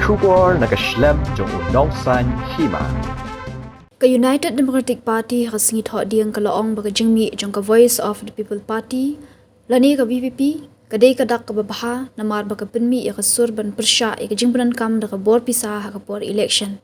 Shubor nakaslem jong U Nongsain Hima. Ka United Democratic Party kasngi thok diang ka laong ba ka Jingmih jong ka Voice of the People Party lani ka BPP kadai ka dak ka babaha namar ba ka penmi ya ka sur ban Pyrshah ya ka Jingpyntreikam da ka bor Pisa ha ka por election.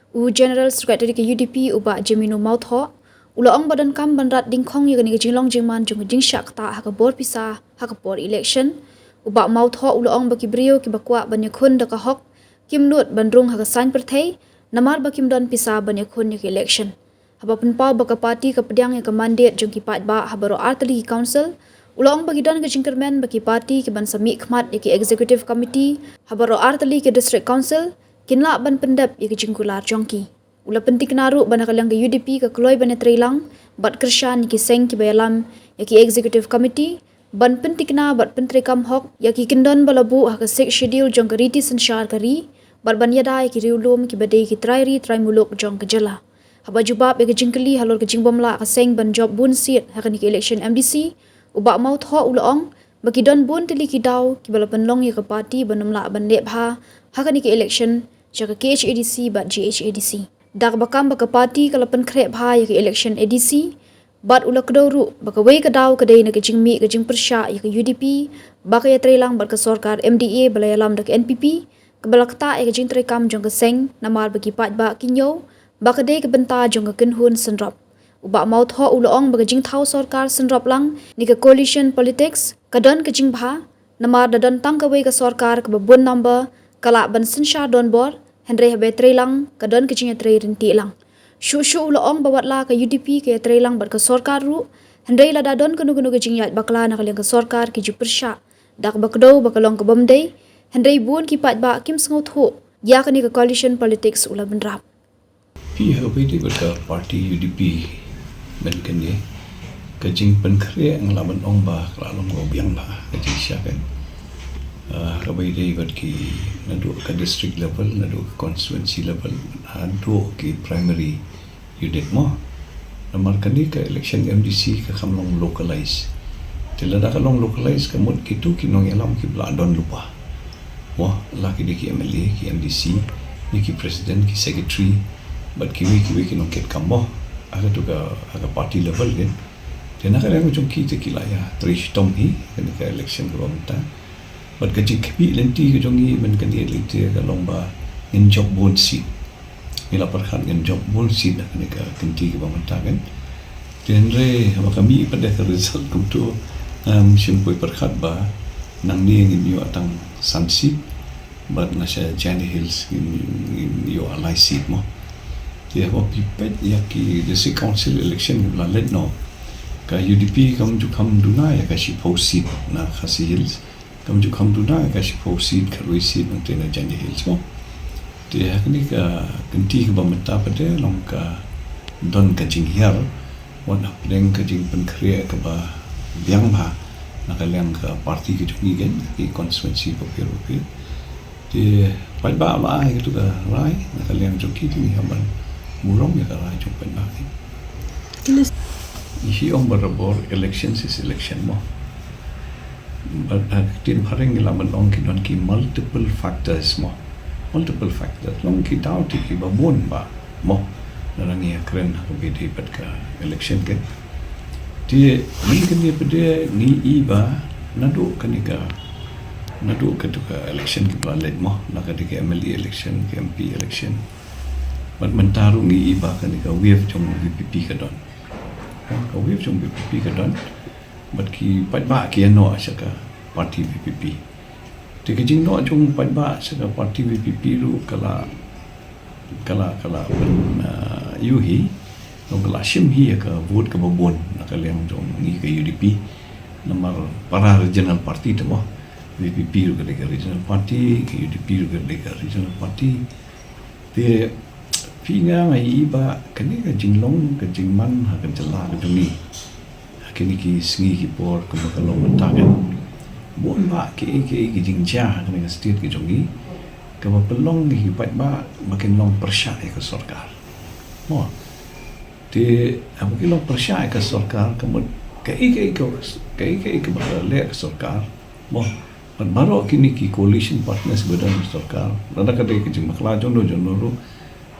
U General Secretary ka UDP uba Jemino mau thok ulaong badan kam ban rat dingkhong ya ka ni ka jinglong jingman jong ka jingsyak ta ha ka bor Pisa ha ka por election uba mau thok ulaong ba ki brio ki bakwa ban ya khun da ka hok kimnut bandrung ha ka san perthai Namar bakim don Pisa banyak khun yak election. Haba penpau baka parti ka pediang yang ka mandate jong ki pat ba habaro artali ki council. Ulong bagi don ka jingkermen baki parti ki ban sami khmat yak executive committee habaro artali ki district council kinla ban pendap yak jingkular jongki. Ula pentik naru ban kalang ka UDP ka kloy ban Trailang bat kershan ki seng ki bayalam yak executive committee ban pentik na bat Jingpyntreikam hok yak kindon balabu ha ka six schedule jong ka riti sanshar kari Barban yadai ki riulum ki badai ki trai muluk jong ke jela. Haba jubab ya ke jingkeli halor ke jingbomla ka seng ban job bun seat hakani ki election MDC ubak mau tho ulong bagi don bun tili ki daw ki bala penlong ya ke parti banumla ban lep ha hakani ki election jaka KHADC bat GHADC. Dak bakam baka parti kala pen krep ha ya ke election ADC bat ula kedoru baka wei ke daw kedai na ke Jingmih ke Pyrshah ya ke UDP baka ya Trailang bat ke sorkar MDA balayalam dak NPP Kebalakta eka Jingpyntreikam jong keseng namar bagi pat ba kinyo bakade ke benta jong ke kenhun senrop uba mau tho ulong bagi jingthau sorkar senrop lang ni ke coalition politics kadon ke jingbha namar dadon tang ke wei ke sorkar ke babun number kala ban sensha don bor henry habe Trailang kadon ke jinga trei rinti lang shu ulong bawat la ke UDP ke Trailang bat ke sorkar ru henry la dadon ke nugu ke jingyat bakla na ke sorkar ke Pyrshah dak bakdo bakalong ke bomdei Henry buon ki pat ba kim sengot ho ya kani ka coalition politics ula benrap. Pi hawi di berka parti UDP ben kene ka Jingpyntreikam ang laban ong ba klalong go biang ba ka jisya kan. Hawi di berki nadu ka district level nadu ka constituency level nadu ki primary unit mo. Namar kani ka election MDC ka kamlong localize. Tilada kalong localize kamot kitu kinong yalam ki bladon lupa. Wah, laki dia ki MLA, ki MDC, ni ki president, ki secretary, but kiwi ki nongket kambo, aga tu aga party level kan. Dia nak ada macam kita kilaya, trish tom hi, kan ka election ke bawah but ka jingkepi lenti ke jongi men kan dia lenti ka lomba in job board seat. Mila perkhan in job board seat kan ka kenti ke bawah kan. Genre apa kami pada result tu simpoi perkhat ba nang ni ngin yo atang Sun seat, but nasa Jenny Hills in your ally seat mo. Dia apa pipet ya ki district council election la let no. Ka UDP kam duna ya ka si post seat na Khasi Hills. Kam duna ya ka si post seat ka Rui seat ng tena Jenny Hills mo. Dia ni ka kenti ka bamata pada long ka don ka Jinghiar wan apdeng ka Jingpyntreikam ka ba biang ba nakalang ka parti ke jungi kan ki constituency popir di pai ba ma ai tu ka rai nakalang joki ti haban murong ya ka rai jong pai ba ihi ong barabor elections is election mo but tin paring laman ong ki don ki multiple factors long ki daw ti ki babon ba mo narangi akren ko bidi pat ka election kan dia ni kena pada ni iba nadu kanika tu ka election ki planet mo nak ka MLA election ke MP election but mentaru ni iba kanika wave jong VPP ka don ka wave jong VPP ka don but ki pat ba ki no asaka parti VPP ti ke jing no jong pat ba asaka parti VPP lu kala yuhi nong lashim hi ka vote ka babon nakalem jong ni ka UDP namar para regional party tu mo VPP ru ka regional party ka UDP ru ka regional party dia pinga ngai iba kani ka jinglong ka jingman ha ka jala ka dumi kini ki singi ki por ka makalong tagan bon ba ki jingja ka ka state ki jongi ka mapelong ni pat ba makin long Pyrshah ka sorkar mo di apa kilo Pyrshah ke sorkar kemudian ke bakal le ke sorkar mo baru kini ki coalition partners badan sarkar nada kadai ke jing makla jono ru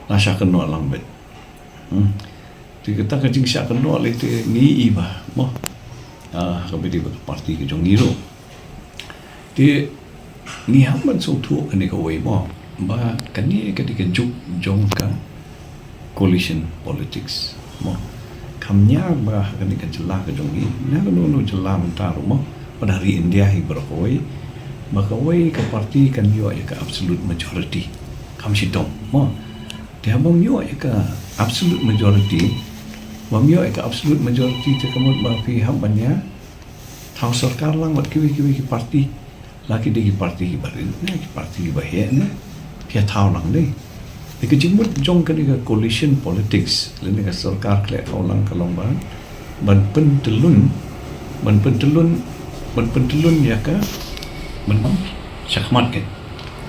nasha keno alang bet ti kata ke jing sha keno le te ni iba mo ka bedi parti ke jong iro ti ni hamban so tu kani ka wei mo ba kani ketika juk jong ka coalition politics mo kamnya ba kani ka jelah ka jong ni na no jelah mentar mo pada hari India hi berkoi maka wei ka parti kan yo ya ka absolute majority kam sidong mo dia bom yo ya ka absolute majority bom yo ya ka absolute majority te kamot ba pi hambanya thau sarkar lang wat kiwi ki parti laki de ki parti ki barin na ki parti ki bahe na pia thau lang de ke jingmut jong ka ka coalition politics le ka sarkar kle thau lang kalong ba ban pen telun ya ka man syakmat ke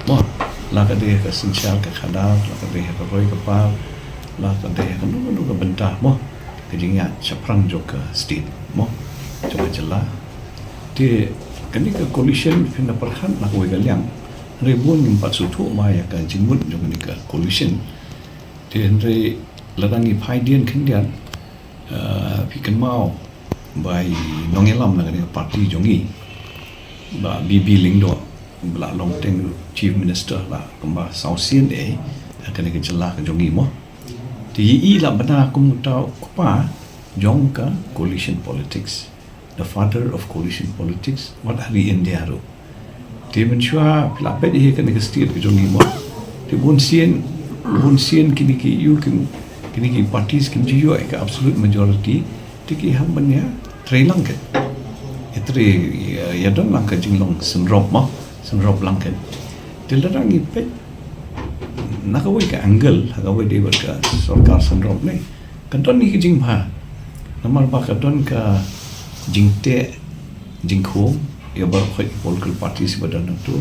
mo la ka de ka sinsial ka khada la ka de ka roi ka pa la ka de ka nu ka bentah mo ke jingya chaprang jok ka state mo coba jela ti kani ka coalition pina perhan la ko galiang rebun nimpat sutu ma ya ka jingmut jong ni ka coalition ti andre ladangi phaidian khindian pikan mau by nongelam na ka parti jongi ba BB Lingdo bla long teng chief minister la kamba sausian akan ke jelah ke jongi mo ti i la bana kum tau pa jong ka coalition politics the father of coalition politics what hari India ro ti menchua pla pe di kan ke state ke jongi mo ti bun sien kini ki you kini ki parties kim ji yo ka absolute majority ti ki ham banya trailang ke itri ya don lang ka jinglong senrop lang kan dilarang ipet nakawai ka angle nakawai de ka sarkar senrop ni kadon ni jing bha namar ba kadon ka jingkhom ya bar khoi political parties badan tu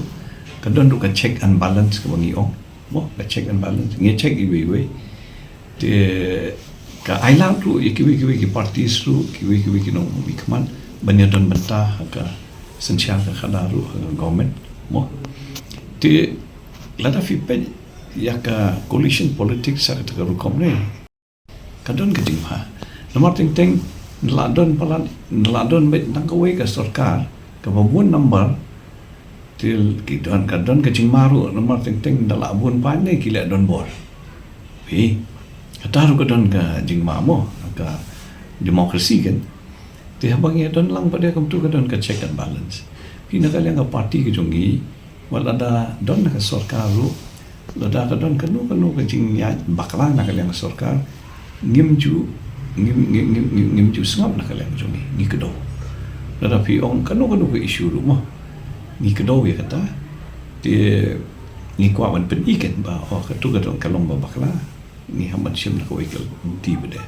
kadon du ka check and balance ka bangi ong mo ka check and balance nge check iwe te ka ailang tu kiwi ki parties tu kiwi ki no bikman banyadan bentah ka sensial ka khadaru government mo ti lada fipen ya ka coalition politics sa ka rukom ne kadon ka jingha nomor ting ladon bet nang ka we ka sarkar ka babun number til ki don kadon ka jingmaru nomor ting dala bun pa ne ki le don bor pi kataru kadon ka jingma mo ka demokrasi kan ti habang ya don lang pada kam tu kadon ka check and balance pina kaliang ka parti ke jongi wala da don ka sarkar ru lada ka don kanu ka jing ya bakla na kaliang sarkar ngimju sngap na kaliang jongi ni kedo lada pi ong kanu ka issue ru mo ni kedo ya kata ti ni kwa man pen iken ba ka tu ka don kalong ba bakla ni hamat sim na ko ikel ti bede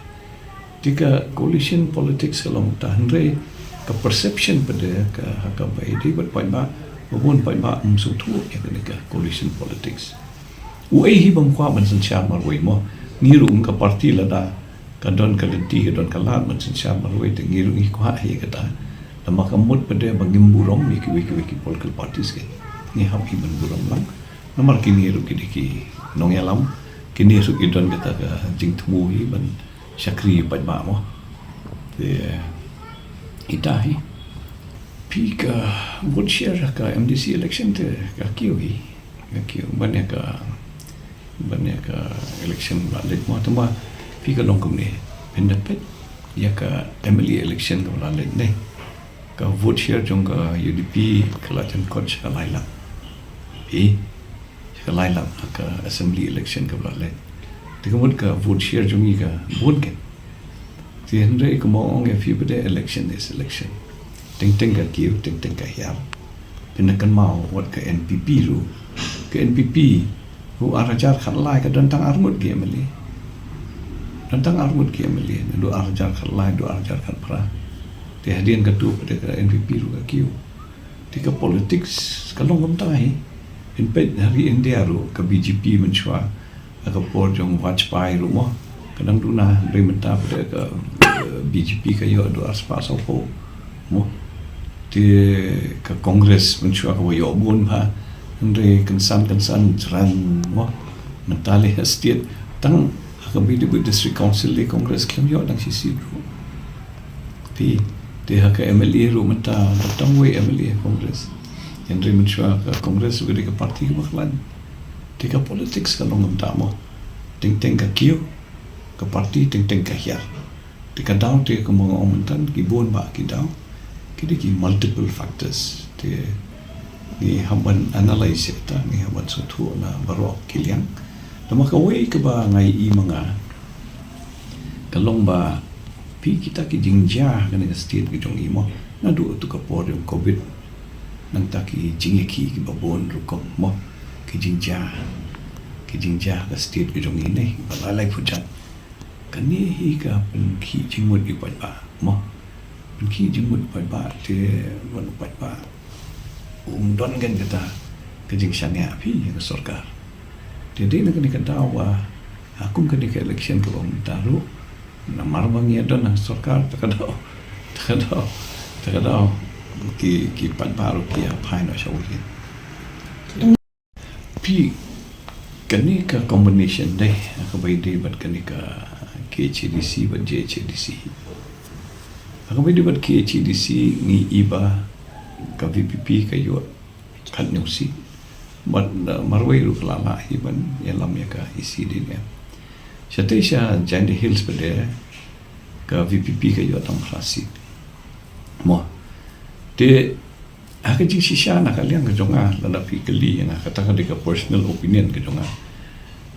tika coalition politics kalau tahanre ke perception pada ka baik di buat ba bun ba sutu ya ke coalition politics uai hi bang kwa man sensial marwai mo ngiru ka parti lada kadon kalenti kadon kalat man sensial marwai te ngiru hi kwa hi kata lama kamut pada bangimburom wiki political parties ke ni ham hi ban burom lang namar kini ru ki nongelam kini su idon kata ka jingtmu hi ban syakri padma mo de itahi pika would share ka MDC election te ka kiu banyak ka election balik mo tama pika longkum ni pendapet ya ka MLA election ka balik ne ka vote share jong ka UDP kelatan coach ka laila ka laila ka assembly election ka balik kemudian ka vote share jungi ka vote kan ti hendre ko mo ong if you bede election is election ting ka kiu ting ka hial pinakan mau wat ka NPP ru ka NPP ru arajar khalai ka dantang armut ge mali lu arajar khalai du arajar kan pra ti hadian ka tu pada ka NPP ru ka kiu ti ka politics kalong ngomtai in pet hari India ru ka BJP menchua kapor jong Vajpayee rumah kadang duna beri mentah pada ke BJP kayo do aspa sopo mo ke kongres mensua ka wayo bun pa andre kensan ceran mo mentali state tang kami di district council di kongres kem yo dang sisi ru ti hak MLA ru menta datang we MLA kongres andre mensua ka kongres gede ke parti baklan ti ka politics ka long mo ting ka kio ka parti ting ka hiar ti ka daw ti ka mga omentan ki bon ba ki daw kini ki multiple factors ti ni haban analyze ta ni haban sutu na baro kiliang tama ka way ka ba ngai i mga kalong ba pi kita ki jingja kan state ki jong imo na du tu ka por yung covid nang ta ki jingeki ki babon ru ko mo ki jingja ka state ki jong ini balalai fujan kani hi ka pen ki jingmut i pa mo pen ki jingmut pa te wan pa don kan kita ke jingshania pi yang sarkar jadi nak ni kata wa aku kan ke election ke bang taru namar bang ya don sarkar takadau ki pan baru ki apa no shawin pi kani ka combination deh aku bai deh bat kani ka KHDC bat JHDC aku bai deh bat KHDC ni iba ka VPP kayo kan nyusi bat marwai ru kelala iban yalam ya ka isi din ya syate sya jandi hills pada ka VPP kayo tam klasi mo de aga jing sisya na kalian ka jonga lada pi kali yang kata ka deka personal opinion ka jonga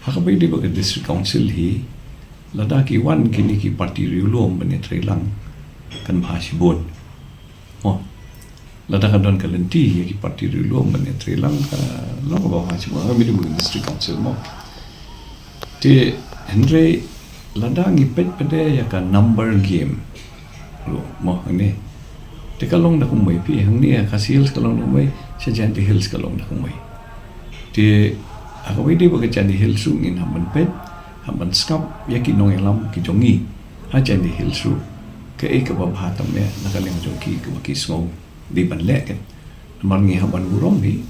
haka bai de ba district council hi lada ki wan kini ki parti riulom bane trailang kan bahasibon mo lada kadon kalenti ya ki parti dulu men trilang ka lo ba ha semua kami di district council mo ti Andre lada ngipet pada ya ka number game lo mo ni ti kalong na kumai pi hang ni ka sales kalong na mai sajan di hills kalong na kumai ti ako di ba ka jan di hills su ngin hamban pet hamban skap ya ki nong elam ki jongi ha jan di hills su ke ek ba bha tam ya nakaleng jongi ki snow di ban lek kan namar ngi haban burong ni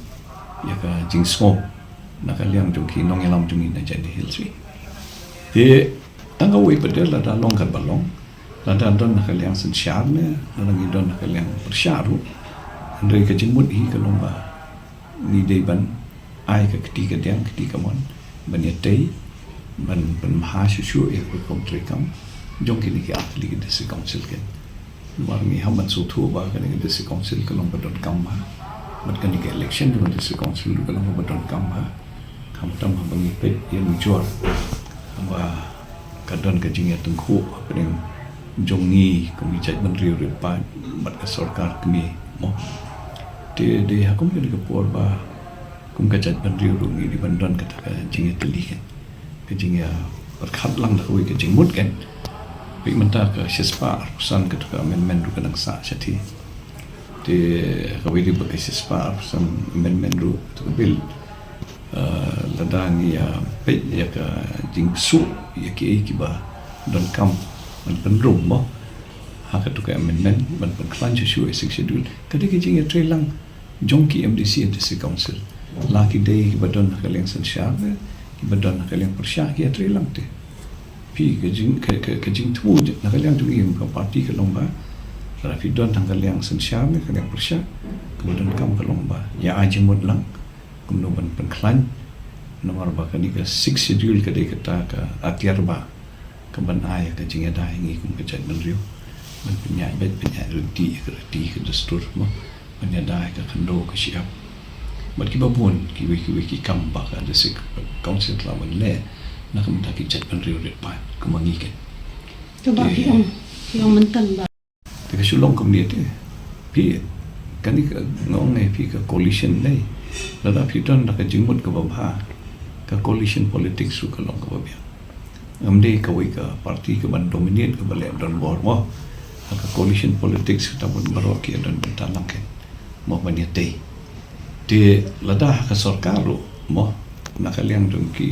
ya ka jing smo nakaliang jong ki nong elam jong ina jadi hilswi de tanga we pedel la da long kan balong la da don nakaliang sen sharne la ngi don nakaliang persharu andre ka jingmut hi ka lomba ni de ban ai ka ketika diang ketika mon ban yatei ban mahasiswa ya ko Jingpyntreikam jong ki ni ki atli ki district council kan marmi haman sutu ba kan ni district council kalong badon kamba mat kan ni election di district council kalong badon kamba kam tam bang ipet yang jor ba kadon ka jing ya tengku pening jongi kami chat menteri repat mat ka sarkar kami mo de hakum ke por ba kum ka chat menteri rungi di bandon kata ka jing ya teli kan ka jing ya berkat lang dah ke jing mut kan pi menta ka sispa pesan ke ka men ru kadang sa chati de kawi di bagi sispa pesan men ru tu bil ladang ya pe ya ka jing su ya ki ba don kam man penrum mo ha ka tu ka men man pen klan chu sik schedule ka de ki jing ya trailang jongki MDC district council laki day ba don ka leng san sha ki ba don ka leng Pyrshah ki trailang te pi ke jing tu nak kalian tu yang ke parti ke lomba rafi don tanggal yang sensyam ke yang Pyrshah kemudian kam ke lomba ya aja modlang kemudian penklan nomor bahkan ni ke 6 schedule ke dia kata ke atiar ba ke ban ai ke jing ada ingi kum ke jat menriu ban penyai bet penyai renti ke destur mo penyai ke kendo ke siap mat ki babun ki kam ba ka desik council lawan le nak minta kijat penriu depan kemangikan coba yang mentan ba tapi sulong kemudian dia pi kan ni ngong pi ke coalition ni lada pi don nak jingmut ke babha ke coalition politik su ke long ke babia amde ke we ke parti ke ban dominate ke balik don bor mo ke coalition politik su tabun barok ke don bentalang ke mo bani te de lada ke sarkar mo nakaliang dong ki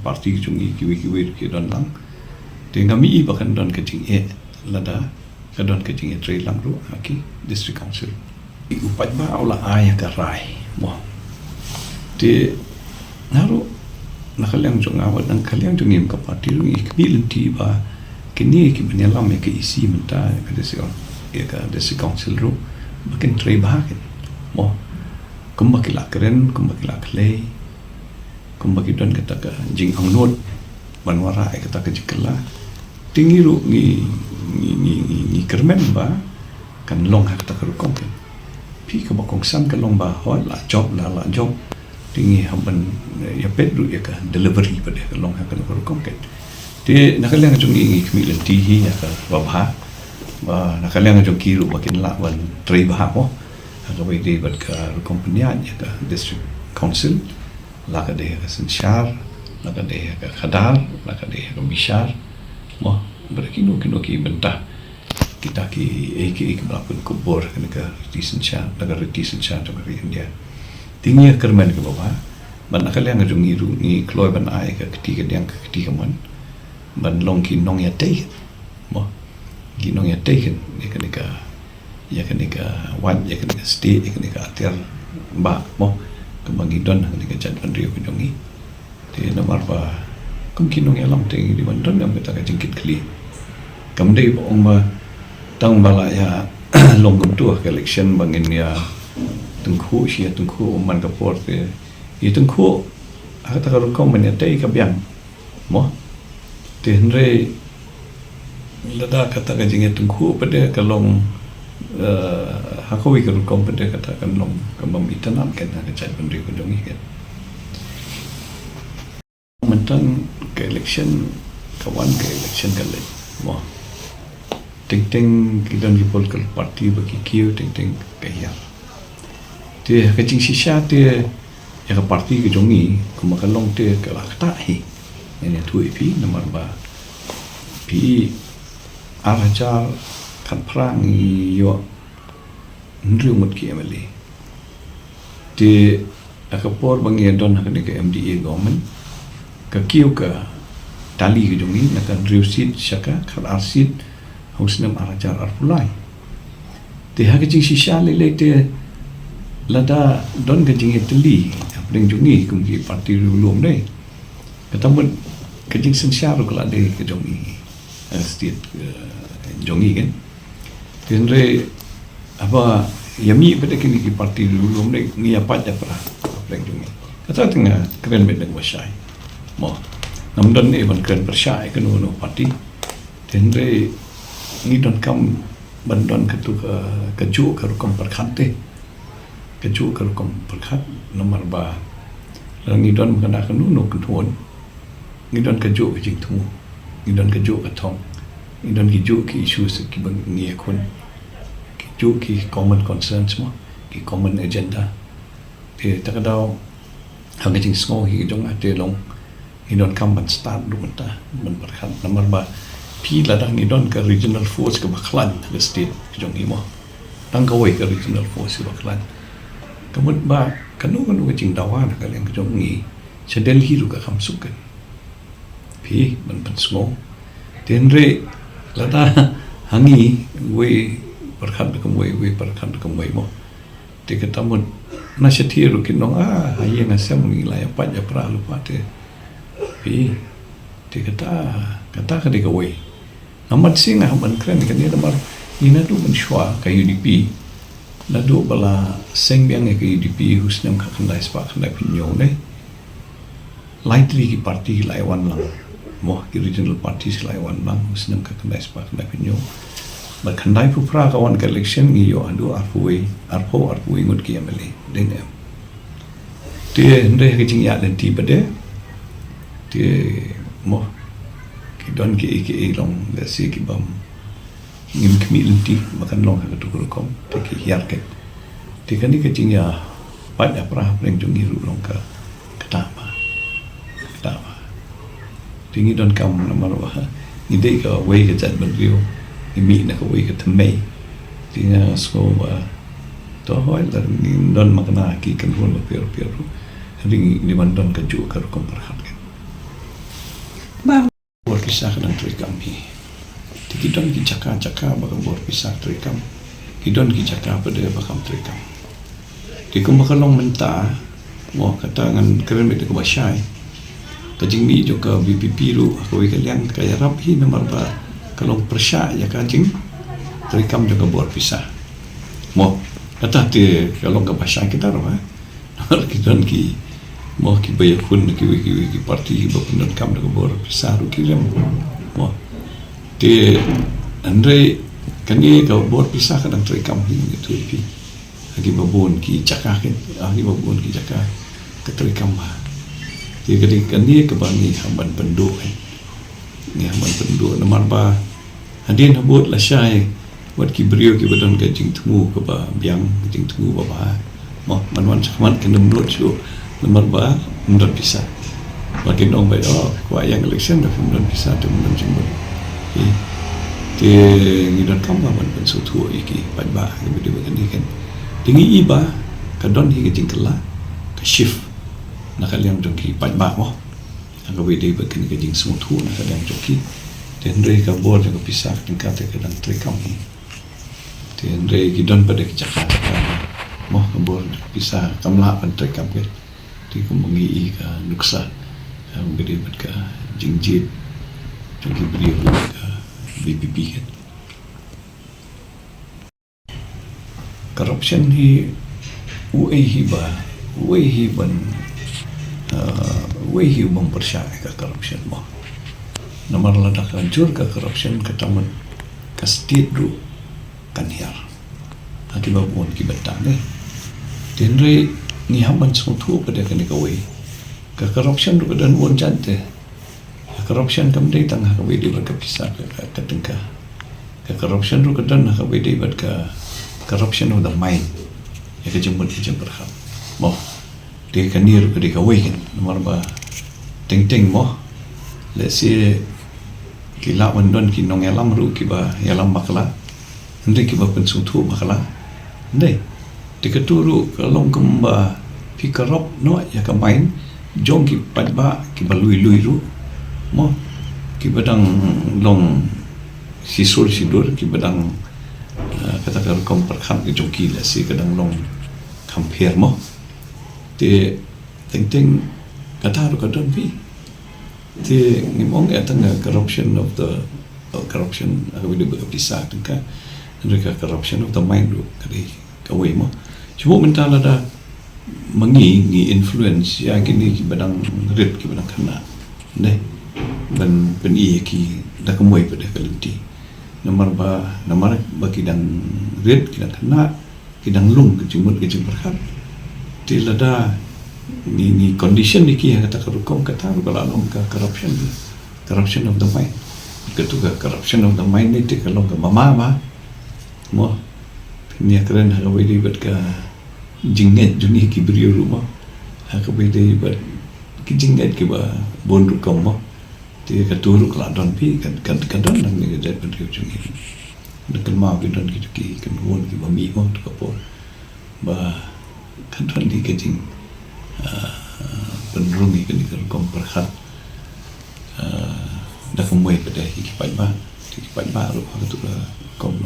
parti jungi kiwi ki don lang te ngami bahkan don ke jing lada ka don ke jing trailang ru aki district council upat ba aula aya karai mo ti naru nakaliang jong awat nang kaliang jong im ka parti ru ikbil ti ba kini ki menyalam ke isi menta ka desi ka desi council ru makin tray bahakin mo kumbakila keren kumbakila clay kumbakidon kata ka jing angnot manwara kata ka jikala tingiru ni kermen ba kan long hak ta kerukong kan pi ka bakong san ka long ba ho la job tingi hamban ya pedru ya ka delivery pada ka long hak ka kerukong kan ti nakaliang jong ingi kemilan tihi ya ka babha ba nakaliang jong kiru bakin la wan tray bah mo ka bai de bat ka kompanya ya ka district council la ka de ka sensyar la ka de ka khadar la ka de ka bishar mo berkino ki bentah kita ki melakukan kubur ke retisan sya tu ke India tinggi kerman ke bawah ban nakaliang ajung iru ni kloy ban ai ke ketiga man ban long ki nong ya tei mo ki nong ya tei ni ka wan ya ka stay ya ka atir ba mo kemangi don ka jad ban riu kunjungi te Namar ba kum ki nong ya long tei di ban don yang kita ka jingkit kli kamdei ba ong ba tang bala ya long kum tu election bangin ya tengku man ka por te i tengku ata ka kom man ya tei ka biang mo te henre lada kata ka jinge tengku pada ka long hakowi ka kom pada kata kan long ka mamitanam kan ka chat bandri ko dongi kan mentang ke election kawan ke election kali mo ting kita di political party bagi kiu ting kaya dia kecing sisa dia ya parti ke jongi kumakalong dia ke lakta hi ini tu pi Namar ba pi arajar kan perang yo ndru mut ki emeli di akapor bangi don hakane ke MDA government ke kiu ke tali ke jongi nak ndru sit syaka kan arsit husnam arajar arpulai te ha kecing sisa lele te lada don kecing eteli apeng jungi kumki parti rulum dei katamun kecing sensyar kala de ke jongi state jongi kan tenre apa yami pada kini ki parti rulum dei ngi apa ja pra apeng jungi kata tengah keren bedeng wasai mo namdon ni ban keren Pyrshah ke no parti tenre ni don kam bandon ketu keju ke rukam perkhante keju ke rukam perkhat Namar ba ni don kena kenuno ketuon ni don keju ke jing tu ni don keju ke thong ni don keju ke isu ki bang ni akun keju ki common concerns mo ki common agenda te takadau hang jing sngo hi jong ate long ni don kam ban start du ta ban perkhat Namar ba pi ladang ni don ke regional force ke Baklan ke state ke jong Hima tang kawai ke regional force ke Baklan kemudian ba kanu ke jing dawan ke yang ke jong ni sedel hiru ke kamsukan pi ban pensko tenre lada hangi we perkhan ke we perkhan ke mo te ketamun na setiru kinong aye ngasam ngi la ya pa ja pra lupa te pi te kata ke de we Namar singa man kren kan dia Namar ina du menshwa ka UDP la du bala seng biang ke UDP husnam ka kandai spa kandai pinyo ne lightly ki parti lai wan lang mo ki regional parties lai wan lang husnam ka kandai spa kandai pinyo ba kandai pu pra ka wan ka election ngi yo adu arpo ngut ki ameli den em te ndre ke jing ya den ti bade te mo don ke long da si ki bam ngim kemilenti makan long ka tu kom te ki hiar ke te kan ni ke jing ya pat ya pra preng jung hiru long ka ketama tingi don kam Namar wa ni de ka we ke jat ban riu ni mi na ka we ke tmei tinga sko ba to hoi la ni don makna ki kan ron per ring ni man don ka ju ka kom perhat ke Ba Pyrshah dan Treikam ni. Tikidon ki caka baka Pyrshah Treikam. idon ki cakap pada bakam Treikam di kumbakalong menta mo kata ngan keren bete ko basyai ka Jingmih juga BPP ru aku kalian kaya rapi Namar ba kalong Pyrshah ya ka Jingpyntreikam juga buat Pisa mo kata te kalong ka basyai kita ro Namar kita ki mo ki bayakun ki parti ba pendon kam juga buat Pisa ru ki lem mo te andre kani ka buat Pisa kadang Treikam gitu pi lagi babon ki cakah kan lagi babon ki cakah ke Treikam ba dia ketika ni kebangi hamban penduk ni hamban penduk Namar ba hadin habut la syai buat ki beriu ki badan ke jing temu ke ba biang jing temu ba mo manwan sakman ke nemrut su Namar ba mundur Pisa bagi dong ba ko yang election dah mundur Pisa tu mundur jingmut ti ngidon kam ba man pensu tu iki ba ke bidi ba ni kan tingi iba kadon hi ke jingkela ke shift nakaliang jongki pajba mo ang gawin ba kini ka jing smooth ho nakaliang jongki tenre ka board ka Pisa tingkat ka dang Treikam tenre gidon pada Jakarta mo ka board Pisa kamla pan Treikam ke ti ko mangi ka nuksa ang gede bat ka jingjit jongki beri ka BPP kan corruption hi uai ban wehi bang Pyrshah ka corruption mo Namar ladak hancur ka corruption ka taman ka state ru kaniar akibat bon ki batang tenre ni hamban sungtu pada kani ka wei ka corruption ru dan bon jante ka corruption kam dei tang ka wei di ka Pisa ka tengka ka corruption ru dan ka wei di ka corruption of the mind ya ka jemput berham mo dia kanir ke dia kawai kan Namar ba ting mo let's say kila mandon ki nong yalam ru ki ba yalam bakla ndai ki ba pensung tu bakla ndai dikaturu kalong kemba pikarop no ya ka main jong ki padba ki ba lui ru mo ki badang long sisul sidur ki badang kata ka kom perkham ki jong ki let's say kadang long compare mo ti ting kata ru kadon pi ti ngimong atang corruption of the corruption aku dia Pisa tengka mereka corruption of the mind ru kali kawai mo cuba mental ada mengi influence ya kini ki badang rit ki badang kena ne ban peni ki da kemoi pada kalenti Namar ba kidang rit kidang kena kidang lung kejumut berkat ti lada ni condition ni ki kata karukom kata kalau ka corruption of the mind ketuga corruption of the mind ni ti kalau ka mama mo ni keren ha wei di bat ka jinget juni ki beriu rumah ha ka wei di bat ki jinget ki ba bondu kom mo ti ka turu kala don pi kan don nang ni dat beriu juni nak ma bi don ki kan won ki ba mi mo to ka po ba kanton di kejing penrungi kan di kom perkhat dah kemui pada hikipat baru tu kom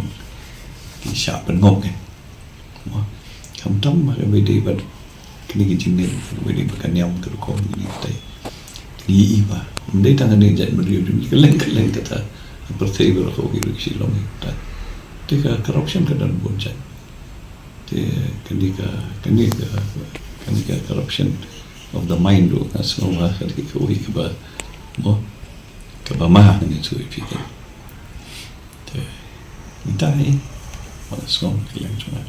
ki sya pengok kan kam tam ma bede bad kini kejing ni bede bakan yang tu kom ni tai ni iba ndai tangan ni jat beriu ni kelen kata pertai berko ki silong ta tika corruption kadang boncat kenika corruption of the mind do semua ketika we ba mo ka ba ma ni tu pi te ni tai mas ngom kilang cuma